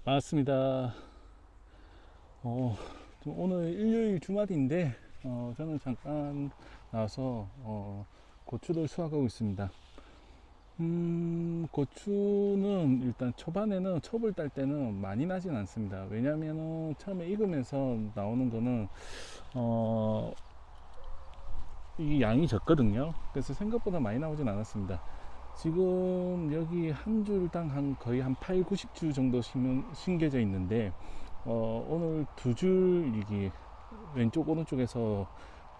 반갑습니다. 오늘 일요일 주말인데, 저는 잠깐 나와서, 고추를 수확하고 있습니다. 고추는 일단 초반에는 첩을 딸 때는 많이 나진 않습니다. 왜냐면은 처음에 익으면서 나오는 거는, 어, 이 양이 적거든요. 그래서 생각보다 많이 나오진 않았습니다. 지금 여기 한 줄당 거의 한 8, 90주 정도 심겨져 있는데, 오늘 두 줄, 이게 왼쪽 오른쪽에서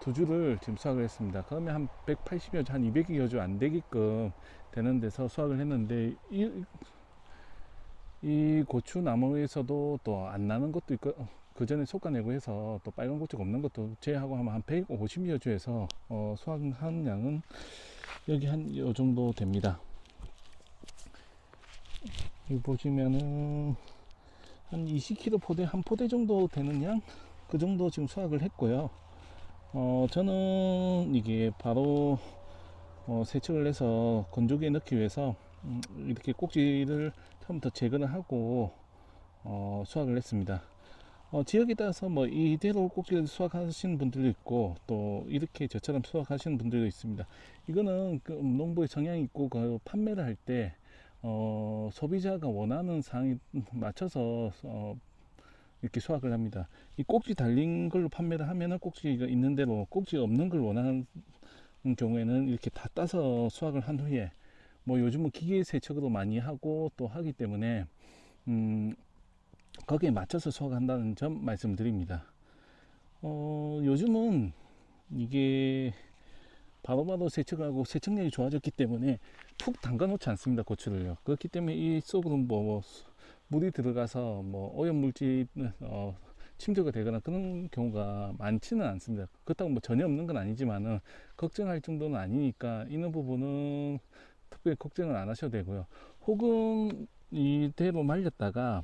두 줄을 지금 수확을 했습니다. 그러면 한 180여 주, 한 200여 주 안 되게끔 되는 데서 수확을 했는데, 이 고추 나무에서도 또 안 나는 것도 있고, 그 전에 솎아내고 해서 또 빨간 고추가 없는 것도 제하고 하면 한 150여 주에서 수확한 양은 여기 한 요 정도 됩니다. 여기 보시면은 한 20kg 포대, 한 포대 정도 되는 양, 그 정도 지금 수확을 했고요. 저는 이게 바로 세척을 해서 건조기에 넣기 위해서 이렇게 꼭지를 처음부터 제거를 하고 수확을 했습니다. 지역에 따라서 뭐 이대로 꼭지를 수확하시는 분들도 있고, 또 이렇게 저처럼 수확하시는 분들도 있습니다. 이거는 그 농부의 성향이 있고, 그 판매를 할 때 소비자가 원하는 상에 맞춰서 이렇게 수확을 합니다. 이 꼭지 달린 걸로 판매를 하면은 꼭지가 있는 대로, 꼭지 없는 걸 원하는 경우에는 이렇게 다 따서 수확을 한 후에, 뭐 요즘은 기계 세척으로 많이 하고 또 하기 때문에 거기에 맞춰서 수확한다는 점 말씀드립니다. 요즘은 이게 바로바로 세척하고 세척력이 좋아졌기 때문에 푹 담가 놓지 않습니다, 고추를요. 그렇기 때문에 이 속으로 뭐 물이 들어가서 뭐 오염물질 침투가 되거나 그런 경우가 많지는 않습니다. 그렇다고 뭐 전혀 없는 건 아니지만은 걱정할 정도는 아니니까 이런 부분은 특별히 걱정을 안 하셔도 되고요. 혹은 이대로 말렸다가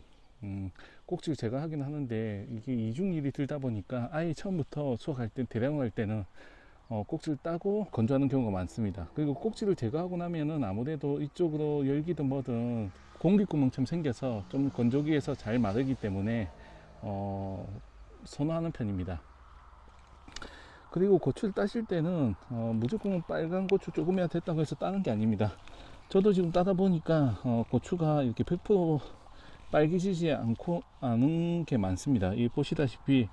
꼭지를 제거하긴 하는데, 이게 이중일이 들다 보니까 아예 처음부터 수확할 때, 대량할 때는 꼭지를 따고 건조하는 경우가 많습니다. 그리고 꼭지를 제거하고 나면은 아무래도 이쪽으로 열기든 뭐든 공기구멍처럼 생겨서 좀 건조기에서 잘 마르기 때문에 선호하는 편입니다. 그리고 고추를 따실 때는 무조건 빨간 고추 조금이야 됐다고 해서 따는 게 아닙니다. 저도 지금 따다 보니까 고추가 이렇게 100% 빨개지지 않은 게 많습니다. 이 보시다시피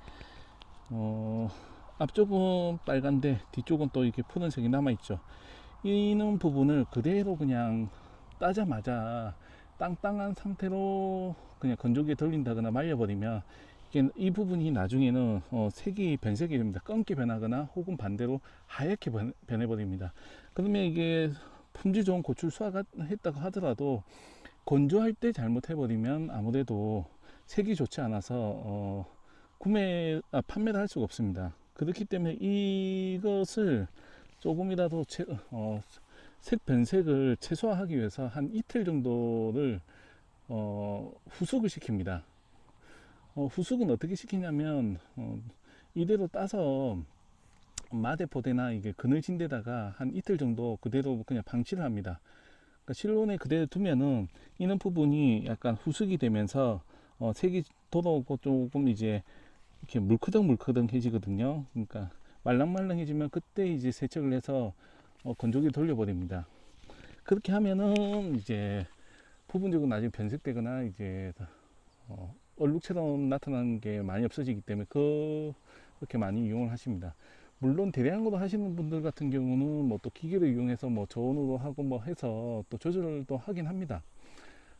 앞쪽은 빨간데 뒤쪽은 또 이렇게 푸른색이 남아있죠. 이는 부분을 그대로 그냥 따자마자 땅땅한 상태로 그냥 건조기에 돌린다거나 말려버리면, 이 부분이 나중에는 색이 변색이 됩니다. 검게 변하거나 혹은 반대로 하얗게 변해버립니다. 그러면 이게 품질 좋은 고추를 수확했다고 하더라도 건조할 때 잘못해버리면 아무래도 색이 좋지 않아서 판매를 할 수가 없습니다. 그렇기 때문에 이것을 조금이라도 색 변색을 최소화하기 위해서 한 이틀 정도를 후숙을 시킵니다. 후숙은 어떻게 시키냐면, 이대로 따서 마대포대나 이게 그늘진 데다가 한 이틀 정도 그대로 그냥 방치를 합니다. 그러니까 실온에 그대로 두면은 이는 부분이 약간 후숙이 되면서 색이 돌아오고 조금 이제 이렇게 물크덩물크덩해지거든요. 그러니까 말랑말랑해지면 그때 이제 세척을 해서 건조기 돌려버립니다. 그렇게 하면은 이제 부분적으로 나중에 변색되거나 이제 얼룩처럼 나타나는 게 많이 없어지기 때문에 그렇게 많이 이용을 하십니다. 물론 대량으로 하시는 분들 같은 경우는 뭐 또 기계를 이용해서 뭐 저온으로 하고 뭐 해서 또 조절을 또 하긴 합니다.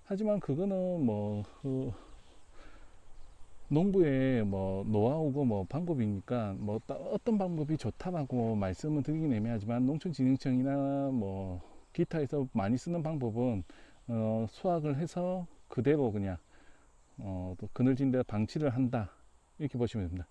하지만 그거는 농부의 뭐 노하우고 뭐 방법이니까, 뭐 어떤 방법이 좋다라고 말씀을 드리긴 애매하지만, 농촌진흥청이나 뭐 기타에서 많이 쓰는 방법은 수확을 해서 그대로 그냥 또 그늘진 데 방치를 한다, 이렇게 보시면 됩니다.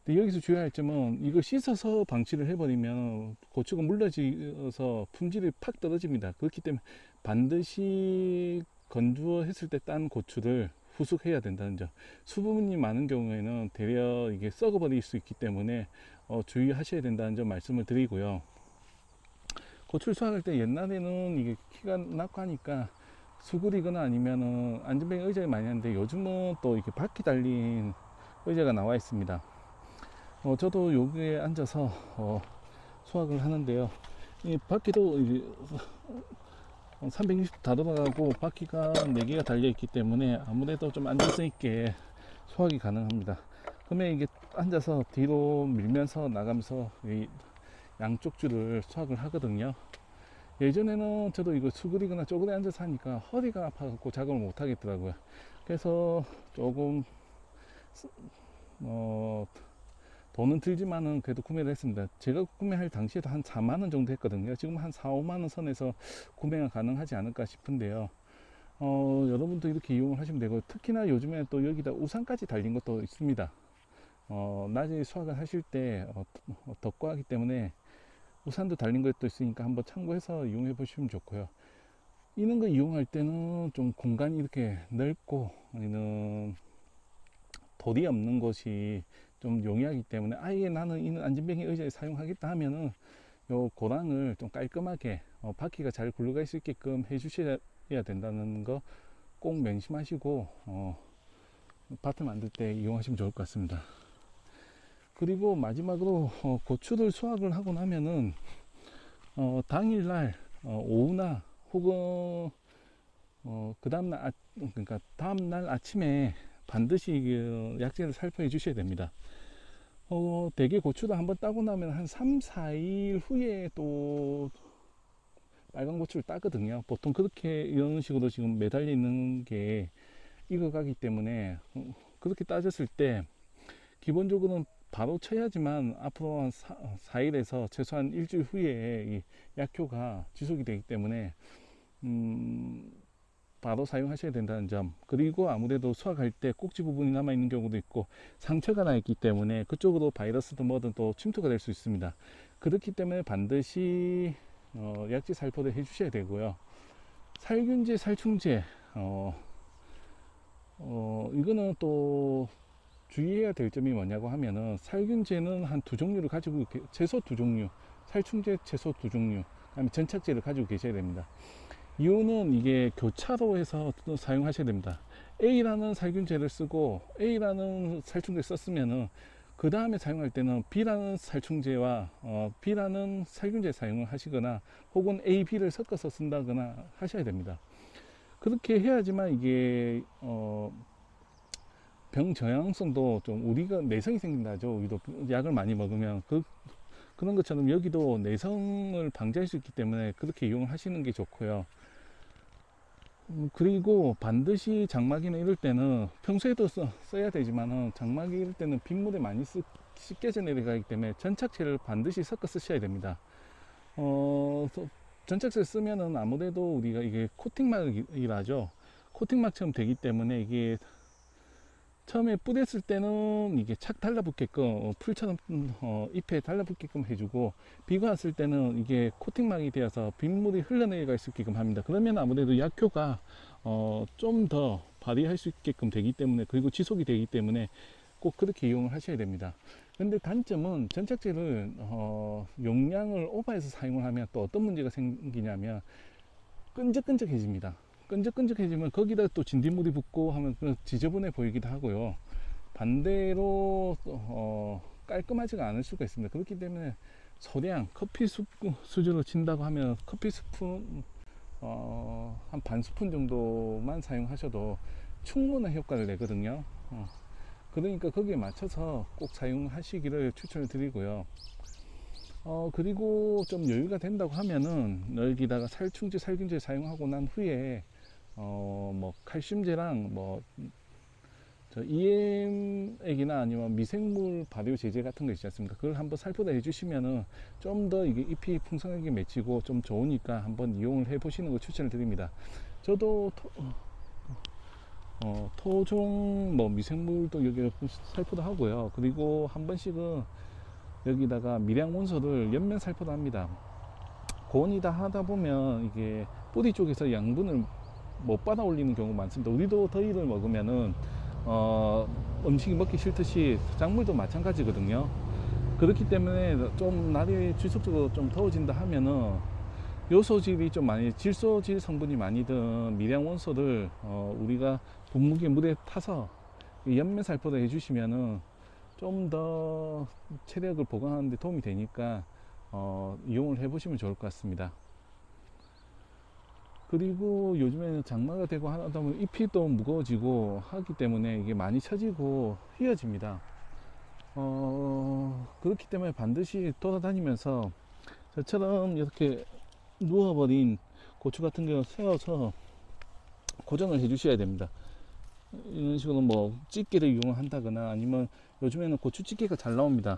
근데 여기서 주의할 점은, 이거 씻어서 방치를 해버리면 고추가 물러져서 품질이 팍 떨어집니다. 그렇기 때문에 반드시 건조했을 때 딴 고추를 후숙해야 된다는 점. 수분이 많은 경우에는 되려 이게 썩어버릴 수 있기 때문에 주의하셔야 된다는 점 말씀을 드리고요. 고추를 수확할 때 옛날에는 이게 키가 낮고 하니까 수그리거나 아니면은 안전뱅이 의자에 많이 하는데, 요즘은 또 이렇게 바퀴 달린 의자가 나와 있습니다. 저도 여기에 앉아서 수확을 하는데요. 이 바퀴도 360도 다 돌아가고 바퀴가 4개가 달려 있기 때문에 아무래도 좀 안전성 있게 수확이 가능합니다. 그러면 이게 앉아서 뒤로 밀면서 나가면서 이 양쪽 줄을 수확을 하거든요. 예전에는 저도 이거 수그리거나 쪼그려 앉아서 하니까 허리가 아파갖고 작업을 못 하겠더라고요. 그래서 조금 돈은 들지만은 그래도 구매를 했습니다. 제가 구매할 당시에도 한 4만원 정도 했거든요. 지금 한 4, 5만원 선에서 구매가 가능하지 않을까 싶은데요. 여러분도 이렇게 이용을 하시면 되고, 특히나 요즘에 또 여기다 우산까지 달린 것도 있습니다. 낮에 수확을 하실 때 덥고 하기 때문에 우산도 달린 것도 있으니까 한번 참고해서 이용해 보시면 좋고요. 이런 거 이용할 때는 좀 공간이 이렇게 넓고 아니면 돌이 없는 곳이 좀 용이하기 때문에, 아예 나는 이는 안전뱅이 의자에 사용하겠다 하면은 요 고랑을 좀 깔끔하게 바퀴가 잘 굴러갈 수 있게끔 해 주셔야 된다는 거 꼭 명심하시고 밭을 만들 때 이용하시면 좋을 것 같습니다. 그리고 마지막으로 고추를 수확을 하고 나면은 당일날 오후나 혹은 그 다음날 그러니까 다음날 아침에 반드시 그 약재를 살포해 주셔야 됩니다. 대개 고추도 한번 따고 나면 한 3, 4일 후에 또 빨간 고추를 따거든요. 보통 그렇게 이런 식으로 지금 매달려 있는 게 익어가기 때문에, 그렇게 따졌을 때 기본적으로는 바로 쳐야지만 앞으로 한 4일에서 최소한 일주일 후에 이 약효가 지속이 되기 때문에 바로 사용하셔야 된다는 점, 그리고 아무래도 수확할 때 꼭지 부분이 남아 있는 경우도 있고 상처가 나 있기 때문에 그쪽으로 바이러스든 뭐든 또 침투가 될 수 있습니다. 그렇기 때문에 반드시 약지 살포를 해 주셔야 되고요. 살균제, 살충제 이거는 또 주의해야 될 점이 뭐냐고 하면은, 살균제는 한 2종류를 가지고, 최소 2종류, 살충제 최소 2종류, 그다음에 전착제를 가지고 계셔야 됩니다. 이유는 이게 교차로 해서 사용하셔야 됩니다. A라는 살균제를 쓰고 A라는 살충제를 썼으면은 그 다음에 사용할 때는 B라는 살충제와 B라는 살균제 사용을 하시거나 혹은 A, B를 섞어서 쓴다거나 하셔야 됩니다. 그렇게 해야지만 이게 병 저항성도 좀, 우리가 내성이 생긴다죠. 우리도 약을 많이 먹으면 그런 것처럼 여기도 내성을 방지할 수 있기 때문에 그렇게 이용을 하시는 게 좋고요. 그리고 반드시 장마기나 이럴 때는 평소에도 써야 되지만은 장마기 이럴 때는 빗물에 많이 씻겨져 내려가기 때문에 전착제를 반드시 섞어 쓰셔야 됩니다. 전착제를 쓰면은 아무래도 우리가 이게 코팅막이라죠. 코팅막처럼 되기 때문에 이게 처음에 뿌렸을 때는 이게 착 달라붙게끔 풀처럼 잎에 달라붙게끔 해주고, 비가 왔을 때는 이게 코팅막이 되어서 빗물이 흘러내려갈 수 있게끔 합니다. 그러면 아무래도 약효가 좀 더 발휘할 수 있게끔 되기 때문에, 그리고 지속이 되기 때문에 꼭 그렇게 이용을 하셔야 됩니다. 근데 단점은 전착제를 용량을 오버해서 사용을 하면 또 어떤 문제가 생기냐면 끈적끈적해집니다. 끈적끈적해지면 거기다 또 진딧물이 붙고 하면 지저분해 보이기도 하고요. 반대로 깔끔하지가 않을 수가 있습니다. 그렇기 때문에 소량 커피 수준으로 친다고 하면 커피 스푼 한 반 스푼 정도만 사용하셔도 충분한 효과를 내거든요. 그러니까 거기에 맞춰서 꼭 사용하시기를 추천을 드리고요. 그리고 좀 여유가 된다고 하면은 여기다가 살충제, 살균제 사용하고 난 후에 뭐 칼슘제랑 뭐 EM액이나 아니면 미생물 발효 제제 같은 거 있지 않습니까? 그걸 한번 살포다 해주시면은 좀 더 이게 잎이 풍성하게 맺히고 좀 좋으니까 한번 이용을 해 보시는 거 추천을 드립니다. 저도 토종 뭐 미생물도 여기 살포도 하고요. 그리고 한 번씩은 여기다가 미량 원소를 옆면 살포도 합니다. 고온이다 하다 보면 이게 뿌리 쪽에서 양분을 못 받아 올리는 경우가 많습니다. 우리도 더위를 먹으면은 음식이 먹기 싫듯이 작물도 마찬가지거든요. 그렇기 때문에 좀 날이 지속적으로 좀 더워진다 하면은 요소질이 좀 많이, 질소질 성분이 많이 든 미량 원소를 우리가 분무기에 물에 타서 연매 살포를 해주시면은 좀 더 체력을 보강하는 데 도움이 되니까 이용을 해 보시면 좋을 것 같습니다. 그리고 요즘에는 장마가 되고 하다 보면 잎이 또 무거워지고 하기 때문에 이게 많이 처지고 휘어집니다. 그렇기 때문에 반드시 돌아다니면서 저처럼 이렇게 누워버린 고추 같은 경우 세워서 고정을 해 주셔야 됩니다. 이런 식으로 뭐 집게를 이용한다거나 아니면 요즘에는 고추집게가 잘 나옵니다.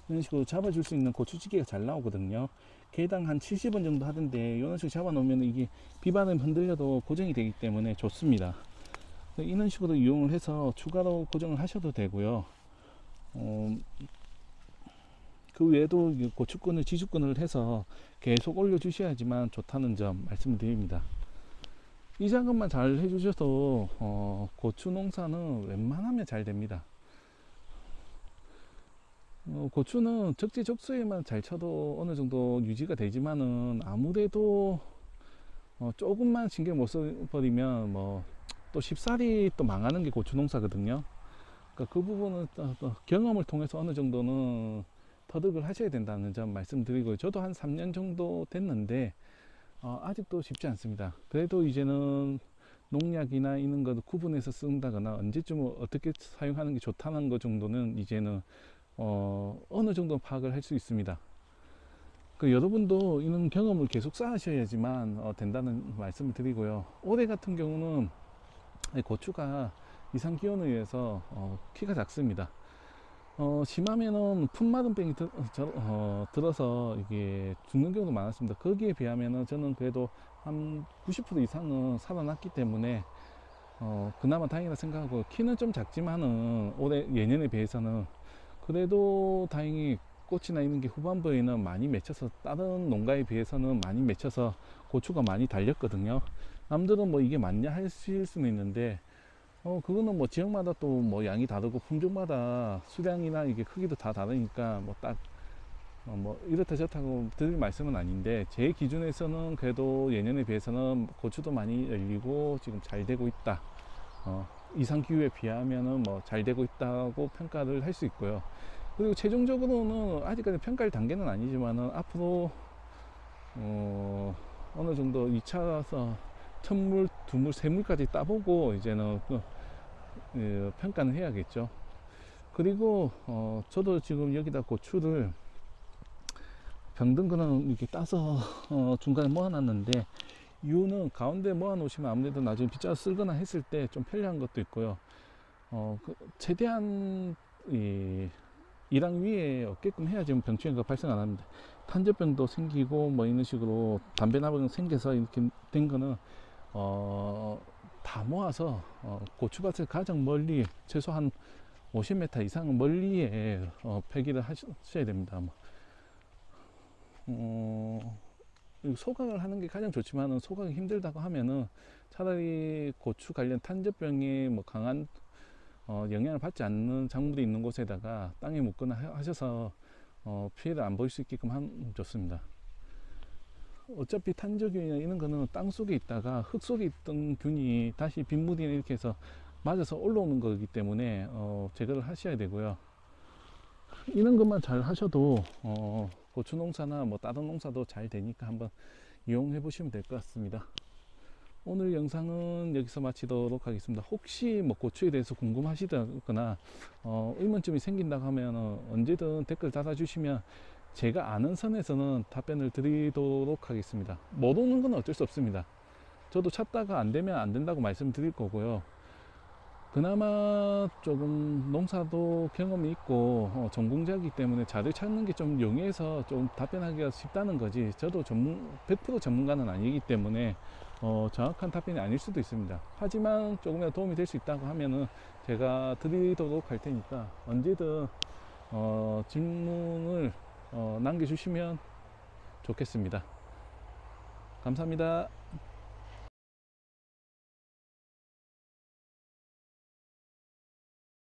이런 식으로 잡아줄 수 있는 고추집게가 잘 나오거든요. 개당 한 70원 정도 하던데 이런 식으로 잡아 놓으면 이게 비바람 흔들려도 고정이 되기 때문에 좋습니다. 이런 식으로 이용을 해서 추가로 고정을 하셔도 되고요. 그 외에도 고추끈을 지주끈을 해서 계속 올려 주셔야지만 좋다는 점 말씀드립니다. 이 작업만 잘 해주셔도 고추 농사는 웬만하면 잘 됩니다. 고추는 적재적소에만 잘 쳐도 어느 정도 유지가 되지만은 아무래도 조금만 신경 못 써버리면 뭐 또 쉽사리 또 망하는 게 고추 농사거든요. 그러니까 그 부분은 또 경험을 통해서 어느 정도는 터득을 하셔야 된다는 점 말씀드리고요. 저도 한 3년 정도 됐는데 아직도 쉽지 않습니다. 그래도 이제는 농약이나 이런 것 구분해서 쓴다거나 언제쯤 어떻게 사용하는 게 좋다는 것 정도는 이제는 어느 정도 파악을 할 수 있습니다. 그 여러분도 이런 경험을 계속 쌓으셔야지만 된다는 말씀을 드리고요. 올해 같은 경우는 고추가 이상 기온에 의해서 키가 작습니다. 심하면은 품마름병이 들어서 이게 죽는 경우도 많았습니다. 거기에 비하면은 저는 그래도 한 90% 이상은 살아났기 때문에 그나마 다행이라 생각하고, 키는 좀 작지만은 올해 예년에 비해서는 그래도 다행히 꽃이나 이런 게 후반부에는 많이 맺혀서 다른 농가에 비해서는 많이 맺혀서 고추가 많이 달렸거든요. 남들은 뭐 이게 맞냐 하실 수는 있는데 그거는 뭐 지역마다 또 뭐 양이 다르고 품종마다 수량이나 이게 크기도 다 다르니까 뭐 딱 뭐 이렇다 저렇다고 드릴 말씀은 아닌데, 제 기준에서는 그래도 예년에 비해서는 고추도 많이 열리고 지금 잘 되고 있다. 이상 기후에 비하면은 뭐 잘 되고 있다고 평가를 할 수 있고요. 그리고 최종적으로는 아직까지 평가할 단계는 아니지만은 앞으로 어느 정도 2차서 첫물, 두물, 세물까지 따보고 이제는 평가는 해야겠죠. 그리고 저도 지금 여기다 고추를 병든 거는 이렇게 따서 중간에 모아놨는데, 이유는 가운데 모아 놓으시면 아무래도 나중에 빗자루 쓸거나 했을 때 좀 편리한 것도 있고요. 최대한 이랑 위에 없게끔 해야지 병충해가 발생 안 합니다. 탄저병도 생기고 뭐 이런 식으로 담배 나병 생겨서 이렇게 된 거는 다 모아서 고추밭을 가장 멀리, 최소한 50m 이상 멀리에 폐기를 하셔야 됩니다. 소각을 하는 게 가장 좋지만은 소각이 힘들다고 하면은 차라리 고추 관련 탄저병에 뭐 강한 영향을 받지 않는 작물이 있는 곳에다가 땅에 묻거나 하셔서 피해를 안 보일 수 있게끔 하면 좋습니다. 어차피 탄저균이나 이런 거는 땅 속에 있다가 흙 속에 있던 균이 다시 빗물이나 이렇게 해서 맞아서 올라오는 거기 때문에 제거를 하셔야 되고요. 이런 것만 잘 하셔도 고추 농사나 뭐 다른 농사도 잘 되니까 한번 이용해 보시면 될 것 같습니다. 오늘 영상은 여기서 마치도록 하겠습니다. 혹시 뭐 고추에 대해서 궁금하시다거나 의문점이 생긴다고 하면 언제든 댓글 달아주시면 제가 아는 선에서는 답변을 드리도록 하겠습니다. 모르는 건 어쩔 수 없습니다. 저도 찾다가 안 되면 안 된다고 말씀드릴 거고요. 그나마 조금 농사도 경험이 있고 전공자이기 때문에 자료 찾는 게 좀 용이해서 좀 답변하기가 쉽다는 거지, 저도 100% 전문가는 아니기 때문에 정확한 답변이 아닐 수도 있습니다. 하지만 조금이라도 도움이 될 수 있다고 하면은 제가 드리도록 할 테니까 언제든 질문을 남겨주시면 좋겠습니다. 감사합니다.